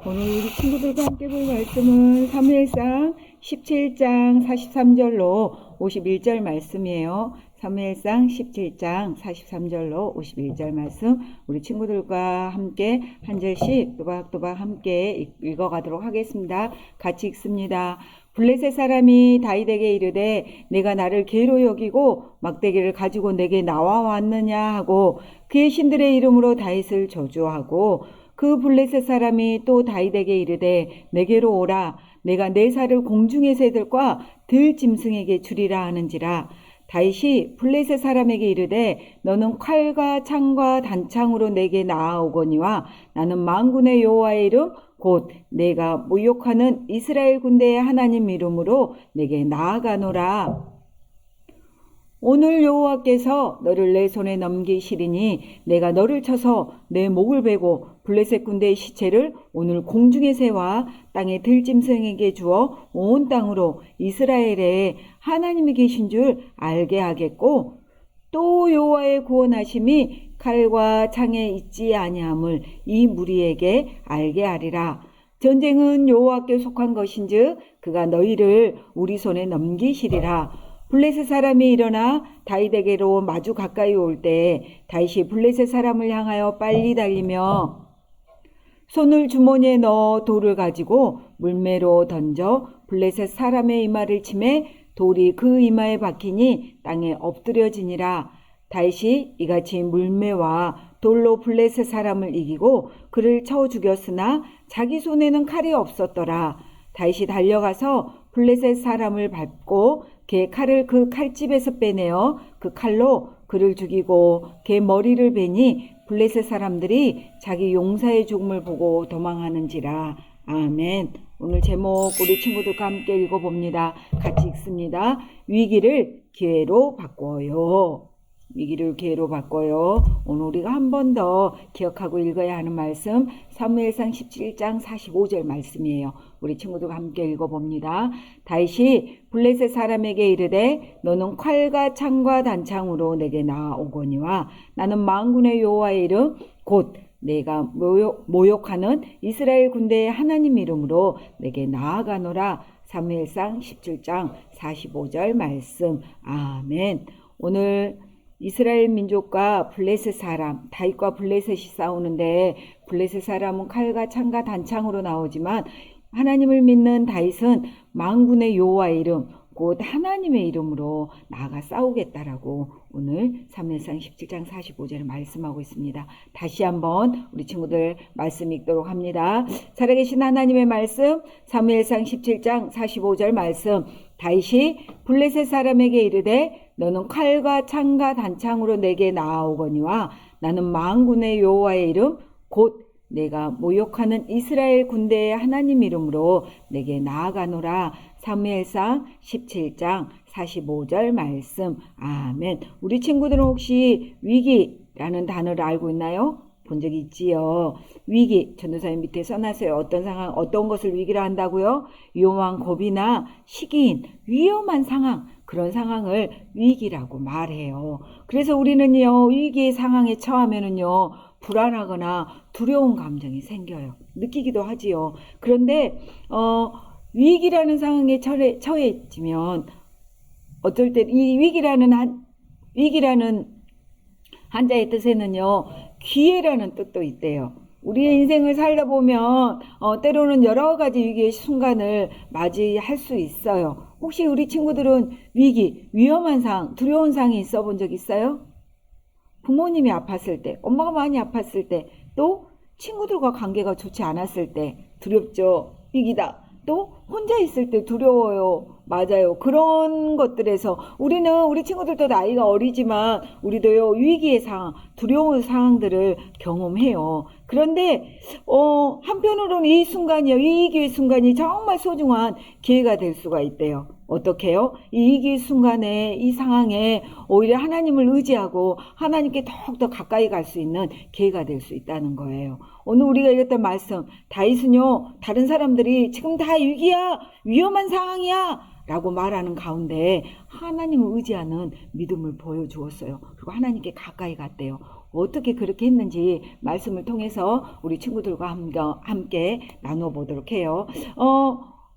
오늘 우리 친구들과 함께 볼 말씀은 사무엘상 17장 43절로 51절 말씀이에요. 사무엘상 17장 43절로 51절 말씀 우리 친구들과 함께 한 절씩 또박또박 함께 읽어가도록 하겠습니다. 같이 읽습니다. 블레셋 사람이 다윗에게 이르되 내가 나를 괴로 여기고 막대기를 가지고 내게 나와 왔느냐 하고 그의 신들의 이름으로 다윗을 저주하고 그 블레셋 사람이 또 다윗에게 이르되 내게로 오라 내가 내 살을 공중의 새들과 들짐승에게 주리라 하는지라. 다윗이 블레셋 사람에게 이르되 너는 칼과 창과 단창으로 내게 나아오거니와 나는 만군의 여호와의 이름 곧 내가 모욕하는 이스라엘 군대의 하나님 이름으로 내게 나아가노라. 오늘 여호와께서 너를 내 손에 넘기시리니 내가 너를 쳐서 내 목을 베고 블레셋 군대의 시체를 오늘 공중의 새와 땅의 들짐승에게 주어 온 땅으로 이스라엘에 하나님이 계신 줄 알게 하겠고 또 여호와의 구원하심이 칼과 창에 있지 아니함을 이 무리에게 알게 하리라. 전쟁은 여호와께 속한 것인즉 그가 너희를 우리 손에 넘기시리라. 블레셋 사람이 일어나 다윗에게로 마주 가까이 올 때 다윗이 블레셋 사람을 향하여 빨리 달리며 손을 주머니에 넣어 돌을 가지고 물매로 던져 블레셋 사람의 이마를 치매 돌이 그 이마에 박히니 땅에 엎드려지니라. 다윗이 이같이 물매와 돌로 블레셋 사람을 이기고 그를 쳐 죽였으나 자기 손에는 칼이 없었더라. 다윗이 달려가서 블레셋 사람을 밟고 걔 칼을 그 칼집에서 빼내어 그 칼로 그를 죽이고 걔 머리를 베니 블레셋 사람들이 자기 용사의 죽음을 보고 도망하는지라. 아멘. 오늘 제목 우리 친구들과 함께 읽어봅니다. 같이 읽습니다. 위기를 기회로 바꿔요. 위기를 기회로 바꿔요. 오늘 우리가 한 번 더 기억하고 읽어야 하는 말씀 사무엘상 17장 45절 말씀이에요. 우리 친구들과 함께 읽어봅니다. 다윗이 블레셋 사람에게 이르되 너는 칼과 창과 단창으로 내게 나아오거니와 나는 만군의 여호와의 이름 곧 내가 모욕하는 이스라엘 군대의 하나님 이름으로 내게 나아가노라. 사무엘상 17장 45절 말씀. 아멘. 오늘 이스라엘 민족과 블레셋 사람, 다윗과 블레셋이 싸우는데 블레셋 사람은 칼과 창과 단창으로 나오지만 하나님을 믿는 다윗은 만군의 여호와의 이름, 곧 하나님의 이름으로 나아가 싸우겠다라고 오늘 사무엘상 17장 45절에 말씀하고 있습니다. 다시 한번 우리 친구들 말씀 읽도록 합니다. 살아계신 하나님의 말씀 사무엘상 17장 45절 말씀. 다윗이 블레셋 사람에게 이르되 너는 칼과 창과 단창으로 내게 나아오거니와 나는 만군의 여호와의 이름 곧 내가 모욕하는 이스라엘 군대의 하나님 이름으로 내게 나아가노라. 사무엘상 17장 45절 말씀. 아멘. 우리 친구들은 혹시 위기라는 단어를 알고 있나요? 본 적이 있지요. 위기, 전도사님 밑에 써놨어요. 어떤 상황, 어떤 것을 위기라 한다고요? 위험한 고비나 시기인 위험한 상황, 그런 상황을 위기라고 말해요. 그래서 우리는요, 위기의 상황에 처하면은요, 불안하거나 두려운 감정이 생겨요. 느끼기도 하지요. 그런데 위기라는 상황에 처해지면 어떨 때 이 위기라는 한자의 뜻에는요, 기회라는 뜻도 있대요. 우리의 인생을 살다 보면 때로는 여러 가지 위기의 순간을 맞이할 수 있어요. 혹시 우리 친구들은 위기, 위험한 상황, 두려운 상황이 있어 본 적 있어요? 부모님이 아팠을 때, 엄마가 많이 아팠을 때, 또 친구들과 관계가 좋지 않았을 때 두렵죠. 위기다. 또 혼자 있을 때 두려워요. 맞아요. 그런 것들에서 우리 친구들도 나이가 어리지만 우리도요, 위기의 상황, 두려운 상황들을 경험해요. 그런데 한편으로는 이 위기의 순간이 정말 소중한 기회가 될 수가 있대요. 어떻게 해요? 이 위기의 순간에, 이 상황에 오히려 하나님을 의지하고 하나님께 더욱더 가까이 갈 수 있는 기회가 될 수 있다는 거예요. 오늘 우리가 읽었던 말씀, 다윗은요, 다른 사람들이 지금 다 위기야, 위험한 상황이야 라고 말하는 가운데 하나님을 의지하는 믿음을 보여주었어요. 그리고 하나님께 가까이 갔대요. 어떻게 그렇게 했는지 말씀을 통해서 우리 친구들과 함께 나눠보도록 해요.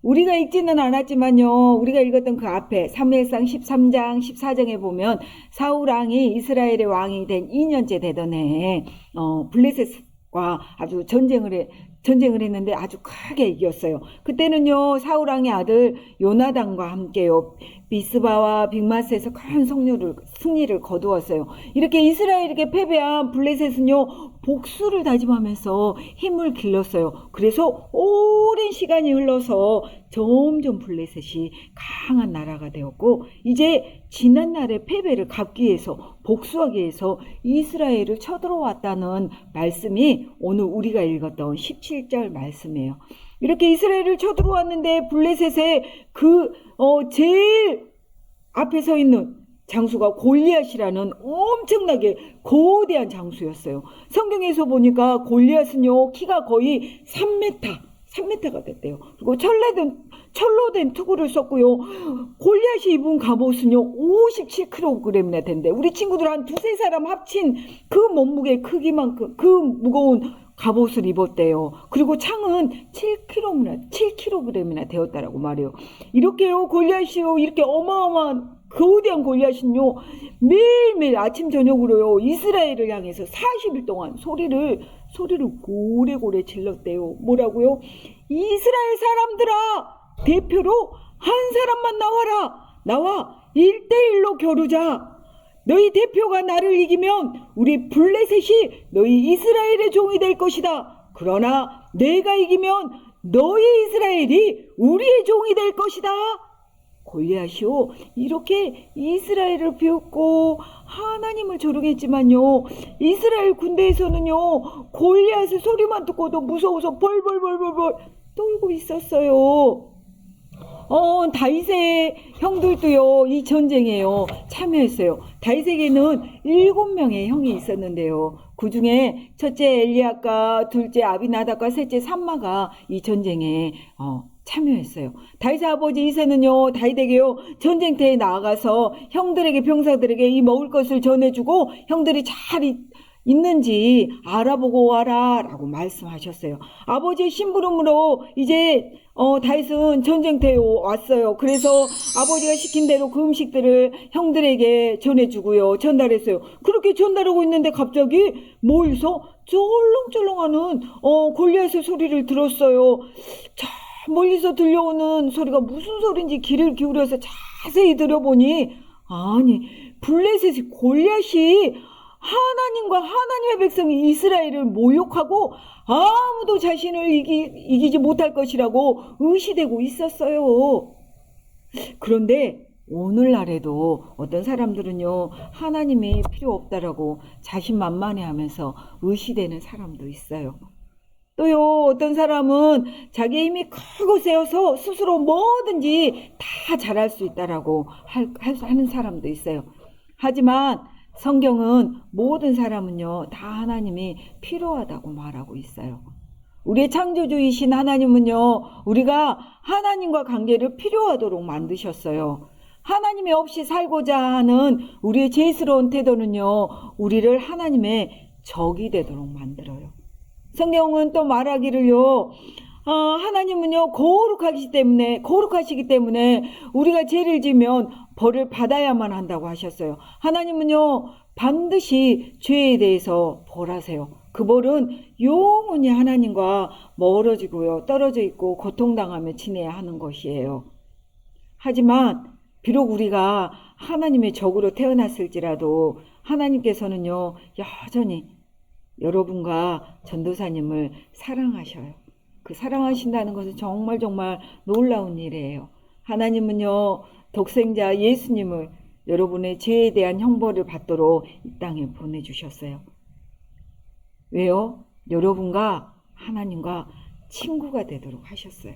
우리가 읽지는 않았지만요, 우리가 읽었던 그 앞에 사무엘상 13장 14장에 보면 사울 왕이 이스라엘의 왕이 된 2년째 되던 해에 블레셋과 아주 전쟁을 했는데 아주 크게 이겼어요. 그때는요, 사울 왕의 아들 요나단과 함께요, 비스바와 빅마스에서 큰 승리를 거두었어요. 이렇게 이스라엘에게 패배한 블레셋은요, 복수를 다짐하면서 힘을 길렀어요. 그래서 오랜 시간이 흘러서 점점 블레셋이 강한 나라가 되었고, 이제 지난날의 패배를 갚기 위해서, 복수하기 위해서 이스라엘을 쳐들어왔다는 말씀이 오늘 우리가 읽었던 17절 말씀이에요. 이렇게 이스라엘을 쳐들어왔는데 블레셋의 제일 앞에 서 있는 장수가 골리앗이라는 엄청나게 거대한 장수였어요. 성경에서 보니까 골리앗은요, 키가 거의 3m가 됐대요. 그리고 철로 된 투구를 썼고요. 골리앗이 입은 갑옷은요, 57kg이나 된대. 우리 친구들 한 두세 사람 합친 그 몸무게 크기만큼 그 무거운 갑옷을 입었대요. 그리고 창은 7kg이나 되었다라고 말해요. 이렇게요, 골리앗이요, 이렇게 어마어마한 거대한 골리앗은요, 매일매일 아침 저녁으로요, 이스라엘을 향해서 40일 동안 소리를 고래고래 질렀대요. 뭐라고요? 이스라엘 사람들아, 대표로 한 사람만 나와 1대1로 겨루자. 너희 대표가 나를 이기면 우리 블레셋이 너희 이스라엘의 종이 될 것이다. 그러나 내가 이기면 너희 이스라엘이 우리의 종이 될 것이다. 골리앗이요, 이렇게 이스라엘을 비웃고 하나님을 조롱했지만요, 이스라엘 군대에서는요, 골리앗의 소리만 듣고도 무서워서 벌벌 떨고 있었어요. 다윗의 형들도요, 이 전쟁에요, 참여했어요. 다윗에게는 7명의 형이 있었는데요. 그 중에 첫째 엘리압과 둘째 아비나답과 셋째 삼마가 이 전쟁에 참여했어요. 다윗의 아버지 이새는요, 다윗에게요, 전쟁터에 나아가서 형들에게, 병사들에게 이 먹을 것을 전해주고 형들이 잘 있는지 알아보고 와라 라고 말씀하셨어요. 아버지의 심부름으로 이제 다윗은 전쟁터에 왔어요. 그래서 아버지가 시킨 대로 그 음식들을 형들에게 전해주고요, 전달했어요. 그렇게 전달하고 있는데 갑자기 멀리서 쫄렁쫄렁하는 골리앗의 소리를 들었어요. 멀리서 들려오는 소리가 무슨 소리인지 귀를 기울여서 자세히 들어보니, 아니, 블레셋이 골리앗이 하나님과 하나님의 백성이 이스라엘을 모욕하고 아무도 자신을 이기지 못할 것이라고 의시되고 있었어요. 그런데 오늘날에도 어떤 사람들은요, 하나님이 필요 없다라고 자신만만해하면서 의시되는 사람도 있어요. 또요, 어떤 사람은 자기의 힘이 크고 세어서 스스로 뭐든지 다 잘할 수 있다라고 하는 사람도 있어요. 하지만 성경은 모든 사람은요, 다 하나님이 필요하다고 말하고 있어요. 우리의 창조주이신 하나님은요, 우리가 하나님과 관계를 필요하도록 만드셨어요. 하나님이 없이 살고자 하는 우리의 죄스러운 태도는요, 우리를 하나님의 적이 되도록 만들어요. 성경은 또 말하기를요, 하나님은요, 거룩하시기 때문에 우리가 죄를 지면 벌을 받아야만 한다고 하셨어요. 하나님은요, 반드시 죄에 대해서 벌하세요. 그 벌은 영원히 하나님과 멀어지고요, 떨어져 있고 고통당하며 지내야 하는 것이에요. 하지만 비록 우리가 하나님의 적으로 태어났을지라도 하나님께서는요, 여전히 여러분과 전도사님을 사랑하셔요. 그 사랑하신다는 것은 정말 놀라운 일이에요. 하나님은요, 독생자 예수님을 여러분의 죄에 대한 형벌을 받도록 이 땅에 보내주셨어요. 왜요? 여러분과 하나님과 친구가 되도록 하셨어요.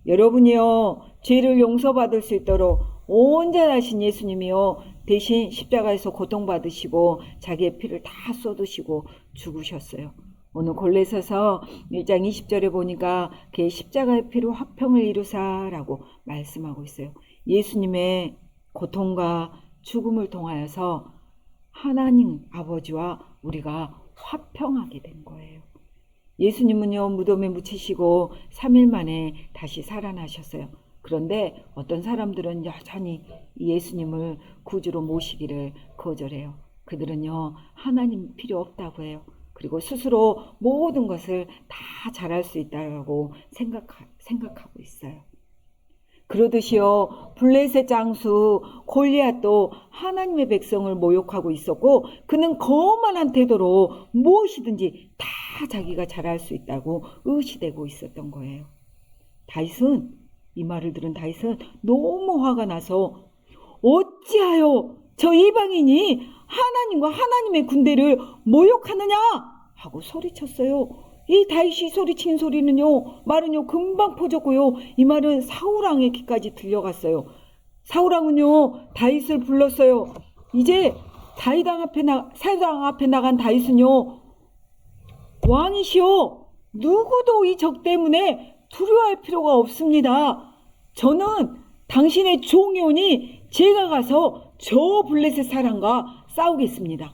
여러분이요, 죄를 용서받을 수 있도록 온전하신 예수님이요, 대신 십자가에서 고통받으시고 자기의 피를 다 쏟으시고 죽으셨어요. 오늘 골로새서 1장 20절에 보니까 그의 십자가의 피로 화평을 이루사라고 말씀하고 있어요. 예수님의 고통과 죽음을 통하여서 하나님 아버지와 우리가 화평하게 된 거예요. 예수님은요, 무덤에 묻히시고 3일 만에 다시 살아나셨어요. 그런데 어떤 사람들은 여전히 예수님을 구주로 모시기를 거절해요. 그들은요, 하나님 필요 없다고 해요. 그리고 스스로 모든 것을 다 잘할 수 있다고 생각하고 있어요. 그러듯이요, 블레셋 장수 골리앗도 하나님의 백성을 모욕하고 있었고, 그는 거만한 태도로 무엇이든지 다 자기가 잘할 수 있다고 의시되고 있었던 거예요. 다윗은, 이 말을 들은 다윗은 너무 화가 나서 어찌하여 저 이방인이 하나님과 하나님의 군대를 모욕하느냐 하고 소리쳤어요. 이 다윗이 소리친 소리는요, 말은요 금방 퍼졌고요, 이 말은 사울왕의 귀까지 들려갔어요. 사울왕은요 다윗을 불렀어요. 이제 사울왕 앞에 나간 다윗은요, 왕이시오, 누구도 이 적 때문에 두려워할 필요가 없습니다. 저는 당신의 종이오니 제가 가서 저 블레셋 사람과 싸우겠습니다.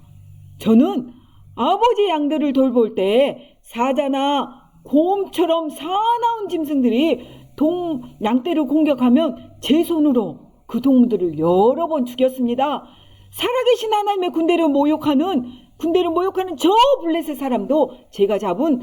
저는 아버지 양들을 돌볼 때 사자나 곰처럼 사나운 짐승들이 양떼를 공격하면 제 손으로 그 동물들을 여러 번 죽였습니다. 살아계신 하나님의 군대를 모욕하는 저 블레셋 사람도 제가 잡은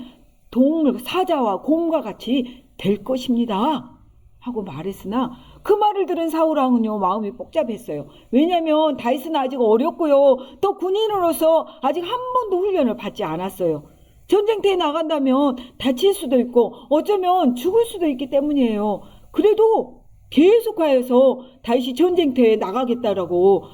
동물, 사자와 곰과 같이 될 것입니다 하고 말했으나, 그 말을 들은 사울왕은요 마음이 복잡했어요. 왜냐하면 다윗은 아직 어렸고요, 또 군인으로서 아직 한 번도 훈련을 받지 않았어요. 전쟁터에 나간다면 다칠 수도 있고 어쩌면 죽을 수도 있기 때문이에요. 그래도 계속하여서 다윗이 전쟁터에 나가겠다라고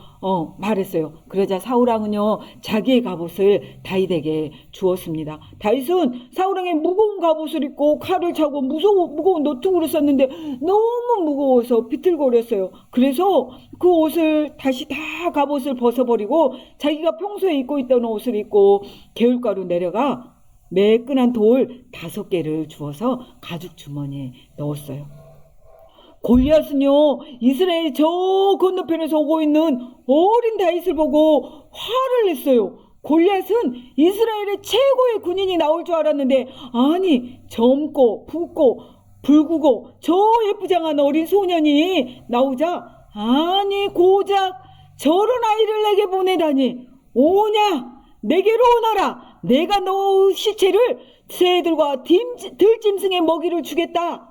말했어요. 그러자 사울왕은요 자기의 갑옷을 다윗에게 주었습니다. 다윗은 사울왕의 무거운 갑옷을 입고 칼을 차고 무거운 노트구를 썼는데 너무 무거워서 비틀거렸어요. 그래서 그 옷을 다시 다 갑옷을 벗어버리고 자기가 평소에 입고 있던 옷을 입고 개울가로 내려가 매끈한 돌 5개를 주워서 가죽 주머니에 넣었어요. 골리앗은요 이스라엘 저 건너편에서 오고 있는 어린 다윗을 보고 화를 냈어요. 골리앗은 이스라엘의 최고의 군인이 나올 줄 알았는데, 아니 젊고 붓고 붉고 저 예쁘장한 어린 소년이 나오자, 아니 고작 저런 아이를 내게 보내다니, 오냐 내게로 오너라, 내가 너 시체를 새들과 들짐승의 먹이를 주겠다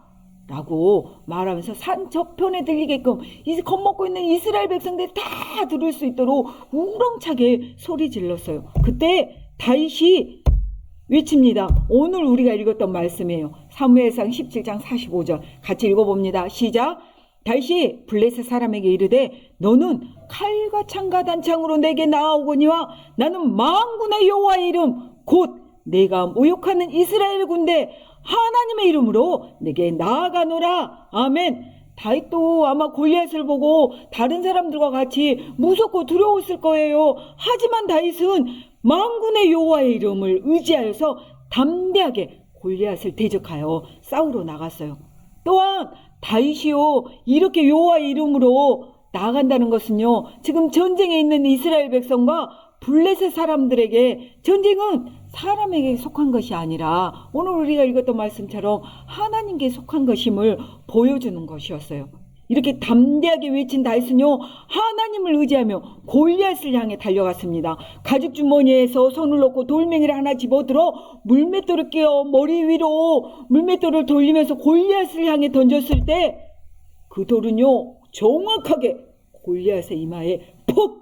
라고 말하면서 산 저편에 들리게끔 겁먹고 있는 이스라엘 백성들이 다 들을 수 있도록 우렁차게 소리 질렀어요. 그때 다윗이 외칩니다. 오늘 우리가 읽었던 말씀이에요. 사무엘상 17장 45절 같이 읽어봅니다. 시작. 다윗이 블레셋 사람에게 이르되 너는 칼과 창과 단창으로 내게 나아오거니와 나는 만군의 여호와의 이름 곧 내가 모욕하는 이스라엘 군대 하나님의 이름으로 내게 나아가노라. 아멘. 다윗도 아마 골리앗을 보고 다른 사람들과 같이 무섭고 두려웠을 거예요. 하지만 다윗은 만군의 여호와의 이름을 의지하여서 담대하게 골리앗을 대적하여 싸우러 나갔어요. 또한 다윗이요 이렇게 여호와의 이름으로 나아간다는 것은요, 지금 전쟁에 있는 이스라엘 백성과 블레셋 사람들에게, 전쟁은 사람에게 속한 것이 아니라 오늘 우리가 읽었던 말씀처럼 하나님께 속한 것임을 보여주는 것이었어요. 이렇게 담대하게 외친 다윗은요 하나님을 의지하며 골리앗을 향해 달려갔습니다. 가죽 주머니에서 손을 넣고 돌멩이를 하나 집어들어 물맷돌을 끼워 머리 위로 물맷돌을 돌리면서 골리앗을 향해 던졌을 때 그 돌은요 정확하게 골리앗의 이마에 퍽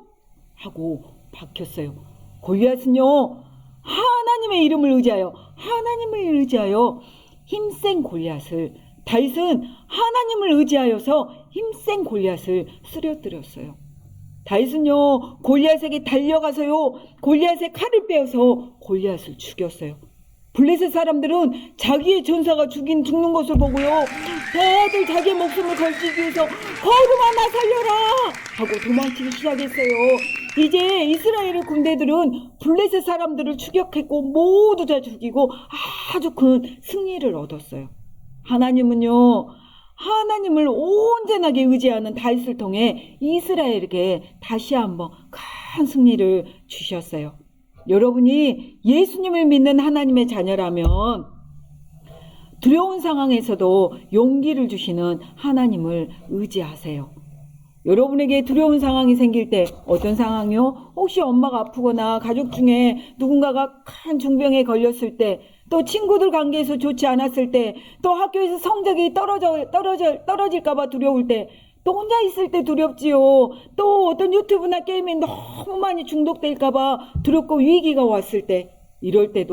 하고 박혔어요. 골리앗은요 하나님의 이름을 의지하여 힘센 골리앗을, 다윗은 하나님을 의지하여서 힘센 골리앗을 쓰러뜨렸어요. 다윗은요 골리앗에게 달려가서요 골리앗의 칼을 빼어서 골리앗을 죽였어요. 블레셋 사람들은 자기의 전사가 죽는 것을 보고요 다들 자기의 목숨을 걸기 위해서 걸음아 나 살려라 하고 도망치기 시작했어요. 이제 이스라엘의 군대들은 블레셋 사람들을 추격했고 모두 다 죽이고 아주 큰 승리를 얻었어요. 하나님은요 하나님을 온전하게 의지하는 다윗을 통해 이스라엘에게 다시 한번 큰 승리를 주셨어요. 여러분이 예수님을 믿는 하나님의 자녀라면 두려운 상황에서도 용기를 주시는 하나님을 의지하세요. 여러분에게 두려운 상황이 생길 때 어떤 상황이요? 혹시 엄마가 아프거나 가족 중에 누군가가 큰 중병에 걸렸을 때, 또 친구들 관계에서 좋지 않았을 때, 또 학교에서 성적이 떨어질까봐 두려울 때, 또 혼자 있을 때 두렵지요. 또 어떤 유튜브나 게임에 너무 많이 중독될까봐 두렵고 위기가 왔을 때, 이럴 때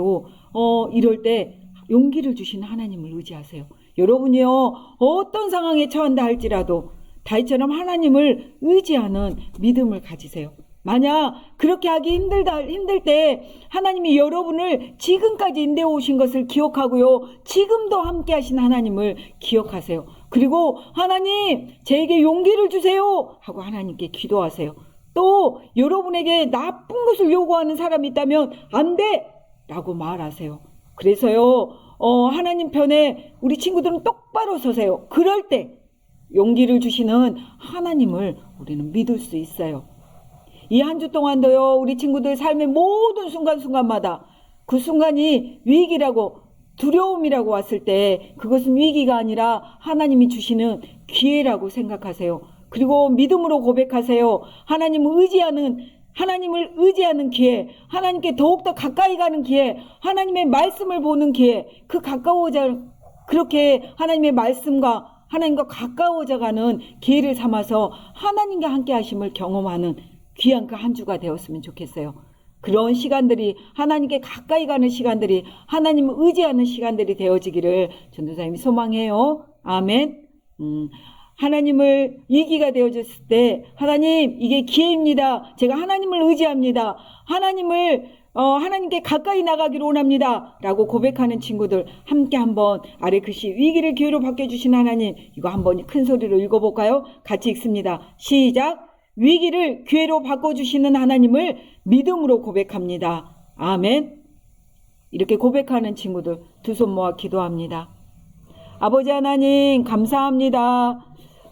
용기를 주신 하나님을 의지하세요. 여러분이요, 어떤 상황에 처한다 할지라도 다윗처럼 하나님을 의지하는 믿음을 가지세요. 만약 그렇게 하기 힘들 때 하나님이 여러분을 지금까지 인도해 오신 것을 기억하고요, 지금도 함께 하신 하나님을 기억하세요. 그리고 하나님, 저에게 용기를 주세요 하고 하나님께 기도하세요. 또 여러분에게 나쁜 것을 요구하는 사람이 있다면 안 돼! 라고 말하세요. 그래서요, 하나님 편에 우리 친구들은 똑바로 서세요. 그럴 때 용기를 주시는 하나님을 우리는 믿을 수 있어요. 이 한 주 동안도요, 우리 친구들 삶의 모든 순간순간마다 그 순간이 위기라고 두려움이라고 왔을 때 그것은 위기가 아니라 하나님이 주시는 기회라고 생각하세요. 그리고 믿음으로 고백하세요. 하나님을 의지하는 기회, 하나님께 더욱더 가까이 가는 기회, 하나님의 말씀을 보는 기회, 그렇게 하나님의 말씀과 하나님과 가까워져 가는 기회를 삼아서 하나님과 함께 하심을 경험하는 귀한 그 한 주가 되었으면 좋겠어요. 그런 시간들이, 하나님께 가까이 가는 시간들이, 하나님을 의지하는 시간들이 되어지기를 전도사님이 소망해요. 아멘. 하나님을 위기가 되어졌을 때, 하나님, 이게 기회입니다. 제가 하나님을 의지합니다. 하나님께 가까이 나가기를 원합니다. 라고 고백하는 친구들 함께 한번 아래 글씨 위기를 기회로 바뀌어주신 하나님, 이거 한번 큰 소리로 읽어볼까요? 같이 읽습니다. 시작. 위기를 기회로 바꿔주시는 하나님을 믿음으로 고백합니다. 아멘. 이렇게 고백하는 친구들 두 손 모아 기도합니다. 아버지 하나님, 감사합니다.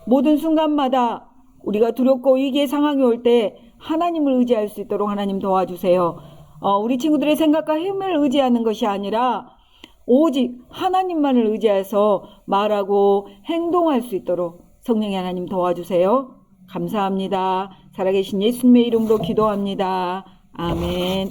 모든 순간마다 우리가 두렵고 위기의 상황이 올 때 하나님을 의지할 수 있도록 하나님 도와주세요. 우리 친구들의 생각과 힘을 의지하는 것이 아니라 오직 하나님만을 의지해서 말하고 행동할 수 있도록 성령의 하나님 도와주세요. 감사합니다. 살아계신 예수님의 이름으로 기도합니다. 아멘.